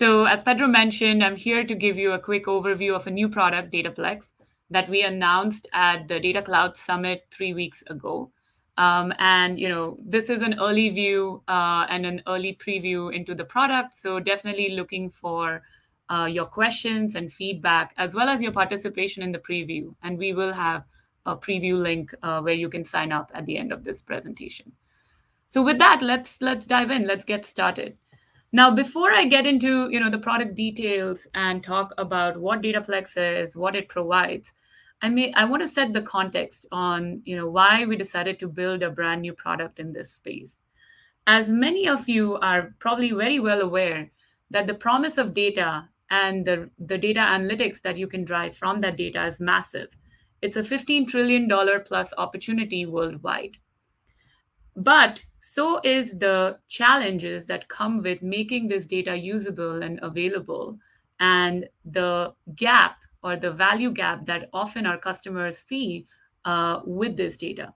So, as Pedro mentioned, I'm here to give you a quick overview of a new product, Dataplex, that we announced at the Data Cloud Summit 3 weeks ago. This is an early view and an early preview into the product. So, definitely looking for your questions and feedback, as well as your participation in the preview. And we will have a preview link where you can sign up at the end of this presentation. So with that, let's dive in. Let's get started. Now, before I get into the product details and talk about what Dataplex is, what it provides, I want to set the context on why we decided to build a brand new product in this space. As many of you are probably very well aware that the promise of data and the data analytics that you can drive from that data is massive. It's a $15 trillion plus opportunity worldwide. But so is the challenges that come with making this data usable and available, and the gap or the value gap that often our customers see with this data.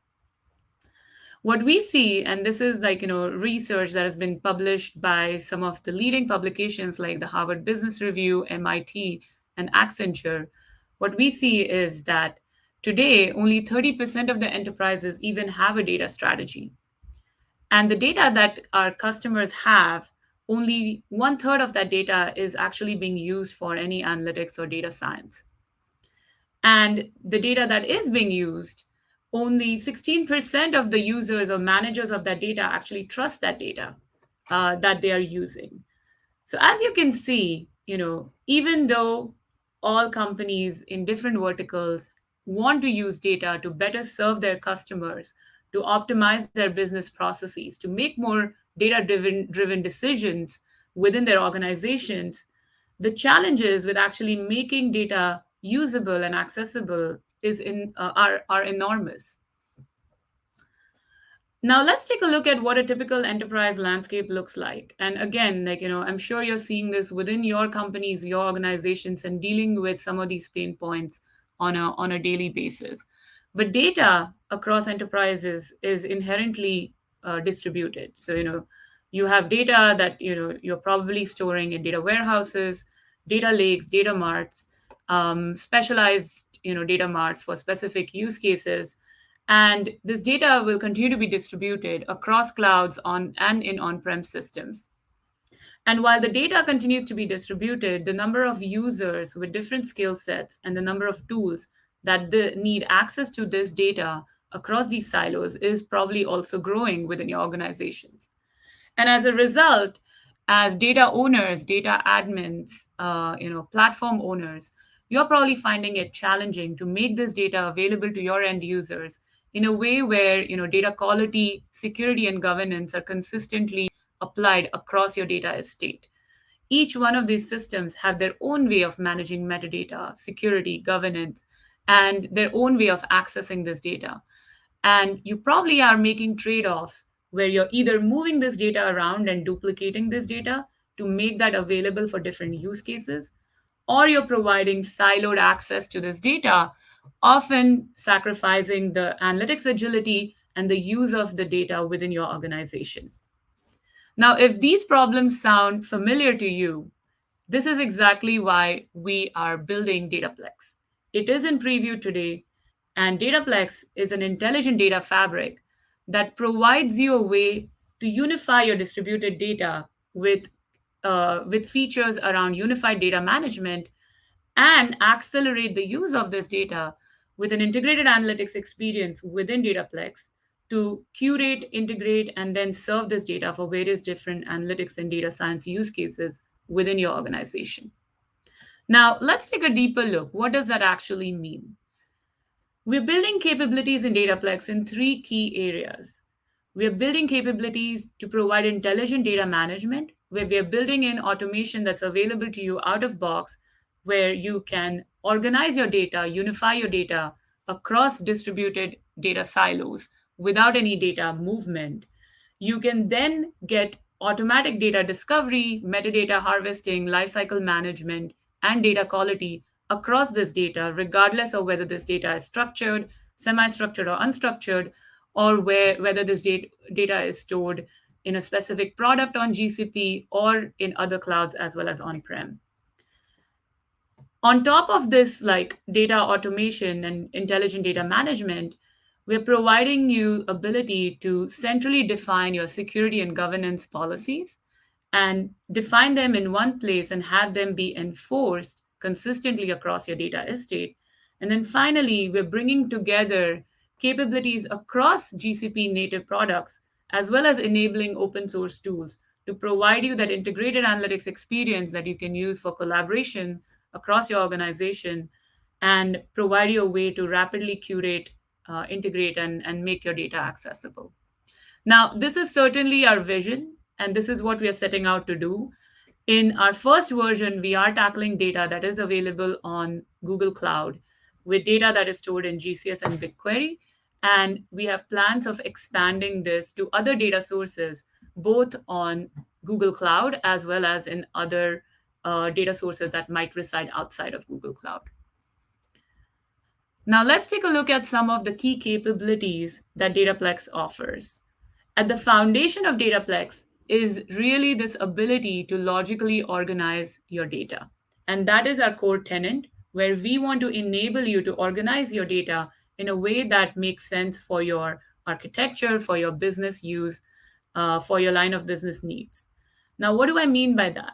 What we see, and this is research that has been published by some of the leading publications like the Harvard Business Review, MIT, and Accenture, what we see is that today only 30% of the enterprises even have a data strategy. And the data that our customers have, only 1/3 of that data is actually being used for any analytics or data science. And the data that is being used, only 16% of the users or managers of that data actually trust that data that they are using. So as you can see, even though all companies in different verticals want to use data to better serve their customers, to optimize their business processes, to make more data-driven decisions within their organizations, the challenges with actually making data usable and accessible are enormous. Now let's take a look at what a typical enterprise landscape looks like. And again, I'm sure you're seeing this within your companies, your organizations, and dealing with some of these pain points on a daily basis. But data across enterprises is inherently distributed. So you have data that you're probably storing in data warehouses, data lakes, data marts, specialized data marts for specific use cases. And this data will continue to be distributed across clouds and in on-prem systems. And while the data continues to be distributed, the number of users with different skill sets and the number of tools that need access to this data across these silos is probably also growing within your organizations. And as a result, as data owners, data admins, platform owners, you're probably finding it challenging to make this data available to your end users in a way where data quality, security, and governance are consistently applied across your data estate. Each one of these systems have their own way of managing metadata, security, governance, and their own way of accessing this data. And you probably are making trade-offs where you're either moving this data around and duplicating this data to make that available for different use cases, or you're providing siloed access to this data, often sacrificing the analytics agility and the use of the data within your organization. Now, if these problems sound familiar to you, this is exactly why we are building Dataplex. It is in preview today, and Dataplex is an intelligent data fabric that provides you a way to unify your distributed data with features around unified data management and accelerate the use of this data with an integrated analytics experience within Dataplex to curate, integrate, and then serve this data for various different analytics and data science use cases within your organization. Now, let's take a deeper look. What does that actually mean? We're building capabilities in Dataplex in 3 key areas. We're building capabilities to provide intelligent data management, where we're building in automation that's available to you out of box, where you can organize your data, unify your data across distributed data silos without any data movement. You can then get automatic data discovery, metadata harvesting, lifecycle management, and data quality across this data, regardless of whether this data is structured, semi-structured, or unstructured, or whether this data is stored in a specific product on GCP or in other clouds as well as on-prem. On top of this, like data automation and intelligent data management, we're providing you ability to centrally define your security and governance policies and define them in one place and have them be enforced consistently across your data estate. And then finally, we're bringing together capabilities across GCP native products, as well as enabling open source tools to provide you that integrated analytics experience that you can use for collaboration across your organization and provide you a way to rapidly curate, integrate, and make your data accessible. Now, this is certainly our vision, and this is what we are setting out to do. In our first version, we are tackling data that is available on Google Cloud with data that is stored in GCS and BigQuery. And we have plans of expanding this to other data sources, both on Google Cloud as well as in other data sources that might reside outside of Google Cloud. Now, let's take a look at some of the key capabilities that Dataplex offers. At the foundation of Dataplex is really this ability to logically organize your data. And that is our core tenet, where we want to enable you to organize your data in a way that makes sense for your architecture, for your business use, for your line of business needs. Now, what do I mean by that?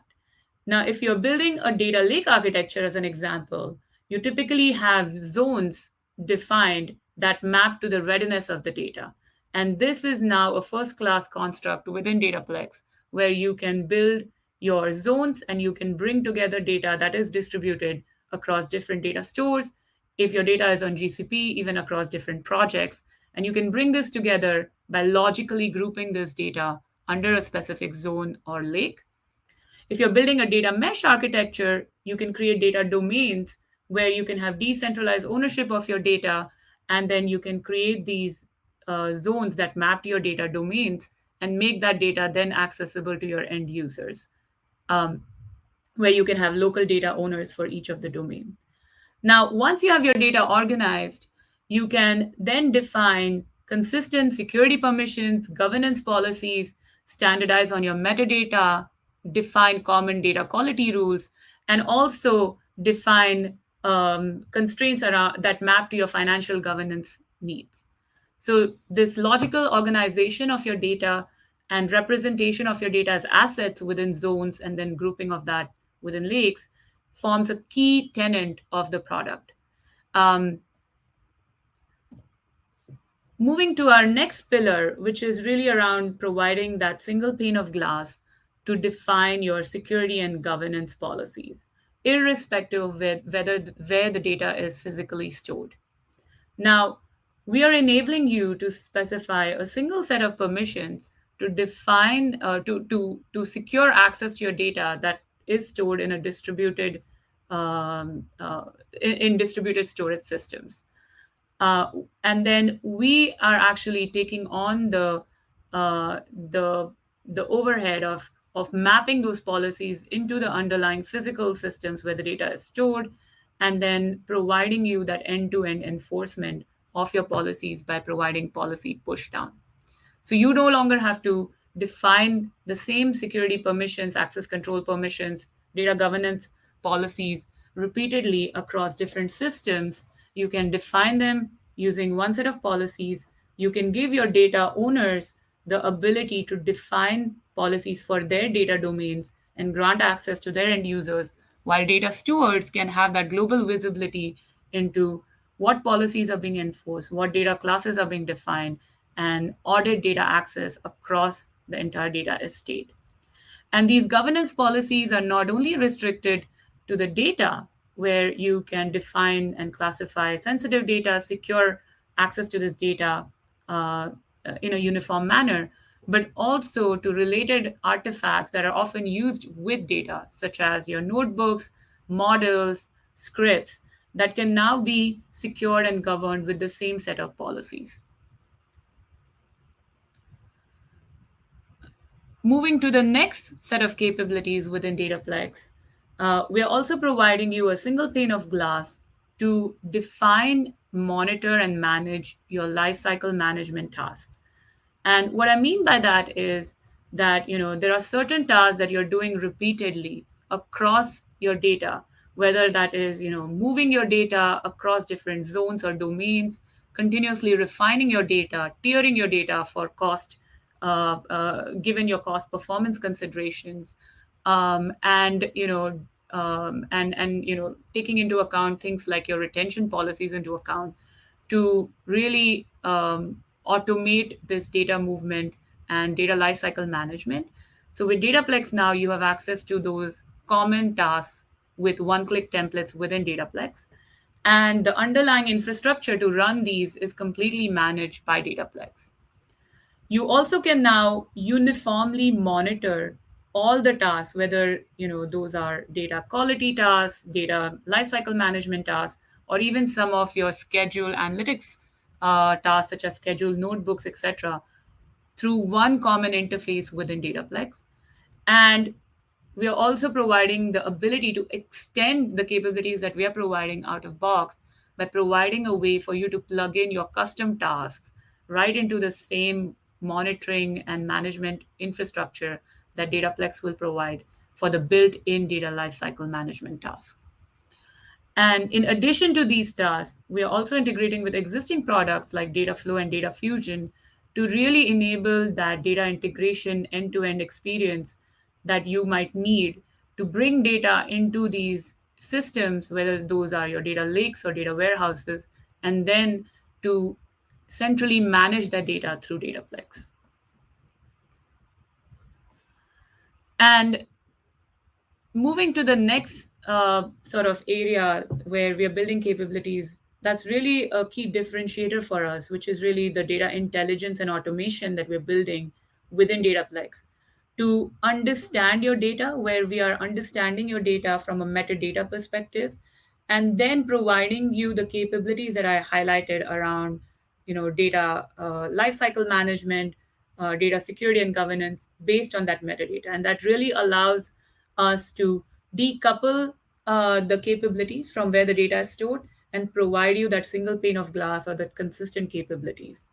Now, if you're building a data lake architecture, as an example, you typically have zones defined that map to the readiness of the data. And this is now a first-class construct within Dataplex, where you can build your zones and you can bring together data that is distributed across different data stores. If your data is on GCP, even across different projects, and you can bring this together by logically grouping this data under a specific zone or lake. If you're building a data mesh architecture, you can create data domains where you can have decentralized ownership of your data, and then you can create these zones that map to your data domains and make that data then accessible to your end users, where you can have local data owners for each of the domain. Now, once you have your data organized, you can then define consistent security permissions, governance policies, standardize on your metadata, define common data quality rules, and also define constraints around that map to your financial governance needs. So this logical organization of your data and representation of your data as assets within zones and then grouping of that within lakes forms a key tenet of the product. Moving to our next pillar, which is really around providing that single pane of glass to define your security and governance policies, irrespective of where the data is physically stored. Now, we are enabling you to specify a single set of permissions to define, to secure access to your data that is stored in a distributed, in distributed storage systems. And then we are actually taking on the overhead of mapping those policies into the underlying physical systems where the data is stored, and then providing you that end-to-end enforcement of your policies by providing policy pushdown. So you no longer have to define the same security permissions, access control permissions, data governance policies repeatedly across different systems. You can define them using one set of policies. You can give your data owners the ability to define policies for their data domains and grant access to their end users, while data stewards can have that global visibility into what policies are being enforced, what data classes are being defined, and audit data access across the entire data estate. And these governance policies are not only restricted to the data, where you can define and classify sensitive data, secure access to this data in a uniform manner, but also to related artifacts that are often used with data, such as your notebooks, models, scripts, that can now be secured and governed with the same set of policies. Moving to the next set of capabilities within Dataplex, we are also providing you a single pane of glass to define, monitor, and manage your lifecycle management tasks. And what I mean by that is that there are certain tasks that you're doing repeatedly across your data, whether that is moving your data across different zones or domains, continuously refining your data, tiering your data for cost, given your cost performance considerations, and taking into account things like your retention policies into account, to really automate this data movement and data lifecycle management. So with Dataplex now, you have access to those common tasks with one-click templates within Dataplex. And the underlying infrastructure to run these is completely managed by Dataplex. You also can now uniformly monitor all the tasks, whether those are data quality tasks, data lifecycle management tasks, or even some of your schedule analytics tasks such as schedule notebooks, etc., through one common interface within Dataplex. And we are also providing the ability to extend the capabilities that we are providing out of box by providing a way for you to plug in your custom tasks right into the same monitoring and management infrastructure that Dataplex will provide for the built-in data lifecycle management tasks. And in addition to these tasks, we are also integrating with existing products like Dataflow and Data Fusion to really enable that data integration end-to-end experience that you might need to bring data into these systems, whether those are your data lakes or data warehouses, and then to centrally manage that data through Dataplex. And moving to the next sort of area where we are building capabilities, that's really a key differentiator for us, which is really the data intelligence and automation that we're building within Dataplex to understand your data, where we are understanding your data from a metadata perspective, and then providing you the capabilities that I highlighted around data lifecycle management, data security and governance based on that metadata. And that really allows us to decouple the capabilities from where the data is stored and provide you that single pane of glass or that consistent capabilities.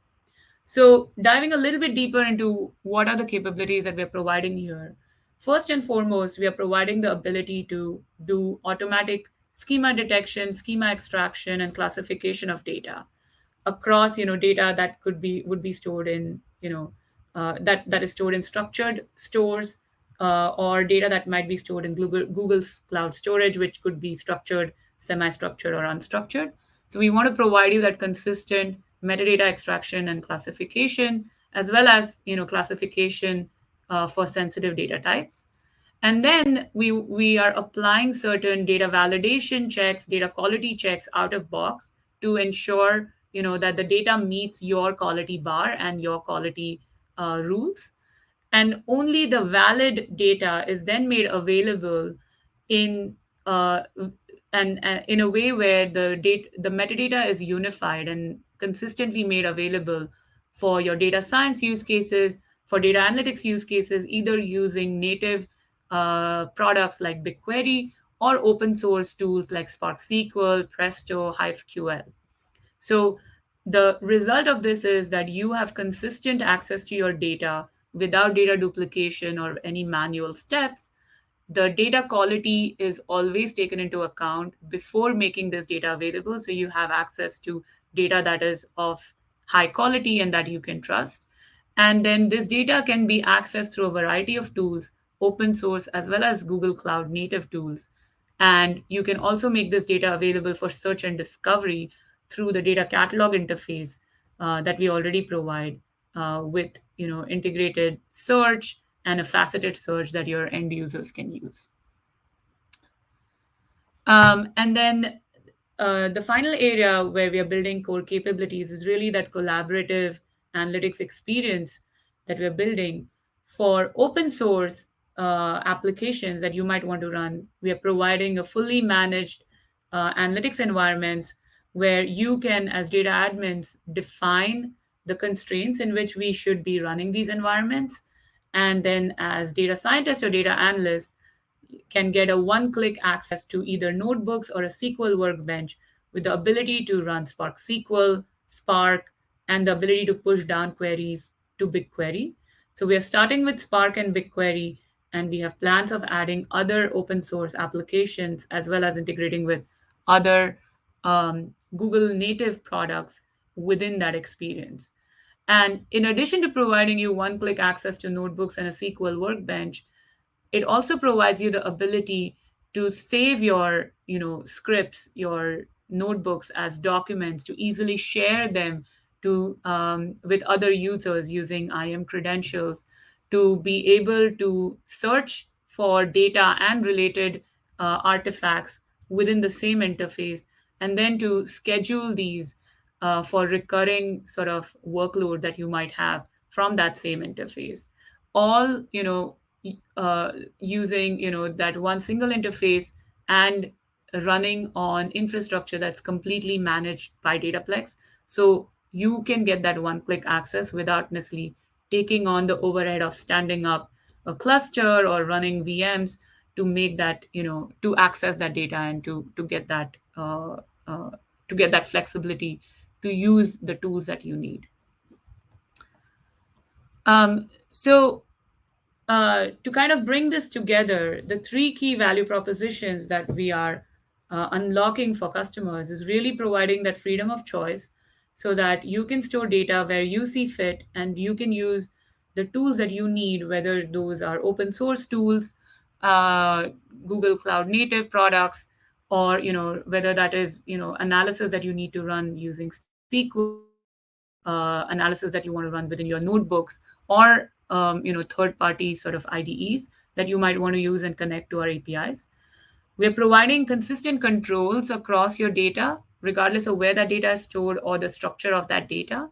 So, diving a little bit deeper into what are the capabilities that we're providing here. First and foremost, we are providing the ability to do automatic schema detection, schema extraction, and classification of data across data that would be stored in that is stored in structured stores, or data that might be stored in Google's cloud storage, which could be structured, semi-structured, or unstructured. So we want to provide you that consistent metadata extraction and classification, as well as classification for sensitive data types. And then we are applying certain data validation checks, data quality checks out of box to ensure that the data meets your quality bar and your quality rules. And only the valid data is then made available in and in a way where the metadata is unified and consistently made available for your data science use cases, for data analytics use cases, either using native products like BigQuery or open source tools like Spark SQL, Presto, HiveQL. So the result of this is that you have consistent access to your data without data duplication or any manual steps. The data quality is always taken into account before making this data available. So you have access to data that is of high quality and that you can trust. And then this data can be accessed through a variety of tools, open source as well as Google Cloud native tools. And you can also make this data available for search and discovery through the data catalog interface that we already provide with integrated search and a faceted search that your end users can use. And then the final area where we are building core capabilities is really that collaborative analytics experience that we're building for open source applications that you might want to run. We are providing a fully managed analytics environments where you can, as data admins, define the constraints in which we should be running these environments. And then, as data scientists or data analysts, can get a one-click access to either notebooks or a SQL workbench with the ability to run Spark SQL, Spark, and the ability to push down queries to BigQuery. So we are starting with Spark and BigQuery, and we have plans of adding other open source applications as well as integrating with other Google native products within that experience. And in addition to providing you one click access to notebooks and a SQL workbench, it also provides you the ability to save your scripts, your notebooks as documents, to easily share them to with other users using IAM credentials, to be able to search for data and related artifacts within the same interface, and then to schedule these for recurring sort of workload that you might have from that same interface, all using that one single interface and running on infrastructure that's completely managed by Dataplex. So you can get that one click access without necessarily taking on the overhead of standing up a cluster or running VMs to make that to access that data and to get that uh, to get that flexibility to use the tools that you need. So to kind of bring this together, the three key value propositions that we are unlocking for customers is really providing that freedom of choice so that you can store data where you see fit and you can use the tools that you need, whether those are open source tools, uh, Google Cloud native products, or whether that is analysis that you need to run using SQL, analysis that you want to run within your notebooks, or third party sort of IDEs that you might want to use and connect to our APIs. We're providing consistent controls across your data, regardless of where that data is stored or the structure of that data,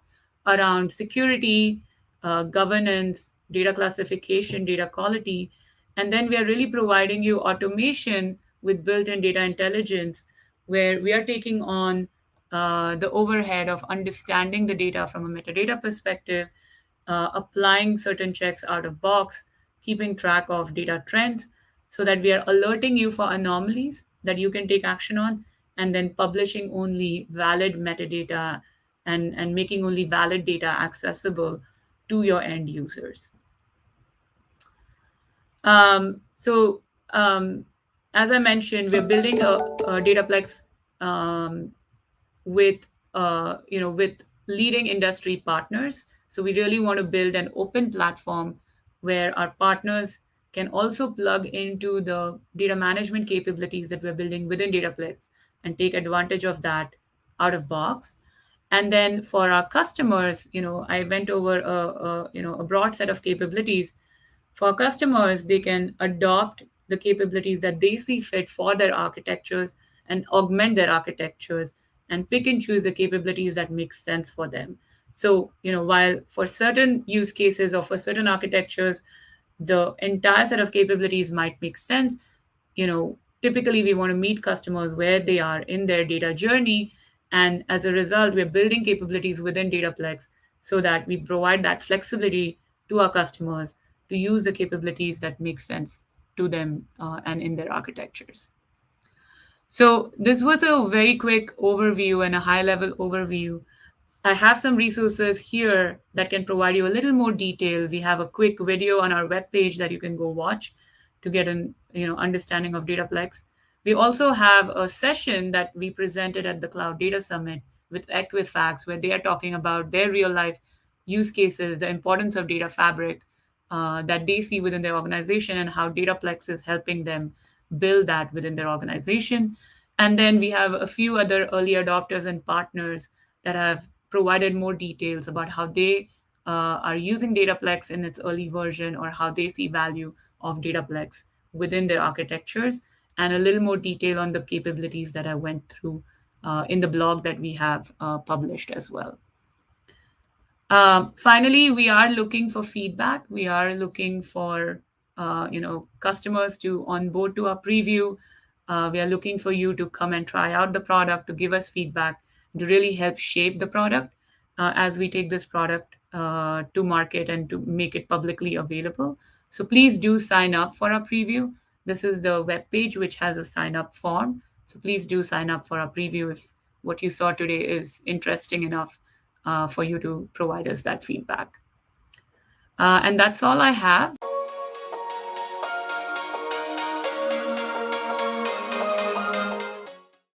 around security, governance, data classification, data quality. And then we are really providing you automation with built in data intelligence, where we are taking on the overhead of understanding the data from a metadata perspective, applying certain checks out of box, keeping track of data trends, so that we are alerting you for anomalies that you can take action on, and then publishing only valid metadata and making only valid data accessible to your end users. So, as I mentioned, we're building a Dataplex um, with with leading industry partners. So we really want to build an open platform where our partners can also plug into the data management capabilities that we're building within Dataplex and take advantage of that out of box. And then for our customers, I went over a broad set of capabilities. For customers, they can adopt the capabilities that they see fit for their architectures and augment their architectures and pick and choose the capabilities that make sense for them. So, while for certain use cases or for certain architectures, the entire set of capabilities might make sense, typically we want to meet customers where they are in their data journey. And as a result, we're building capabilities within Dataplex so that we provide that flexibility to our customers to use the capabilities that make sense to them and in their architectures. So, this was a very quick overview and a high level overview. I have some resources here that can provide you a little more detail. We have a quick video on our webpage that you can go watch to get an understanding of Dataplex. We also have a session that we presented at the Cloud Data Summit with Equifax, where they are talking about their real life use cases, the importance of data fabric that they see within their organization, and how Dataplex is helping them build that within their organization. And then we have a few other early adopters and partners that have provided more details about how they are using Dataplex in its early version, or how they see value of Dataplex within their architectures, and a little more detail on the capabilities that I went through in the blog that we have published as well. Finally, we are looking for feedback. We are looking for customers to onboard to our preview. We are looking for you to come and try out the product, to give us feedback, to really help shape the product as we take this product to market and to make it publicly available. So please do sign up for our preview. This is the web page which has a sign up form. So please do sign up for our preview if what you saw today is interesting enough for you to provide us that feedback. And that's all I have.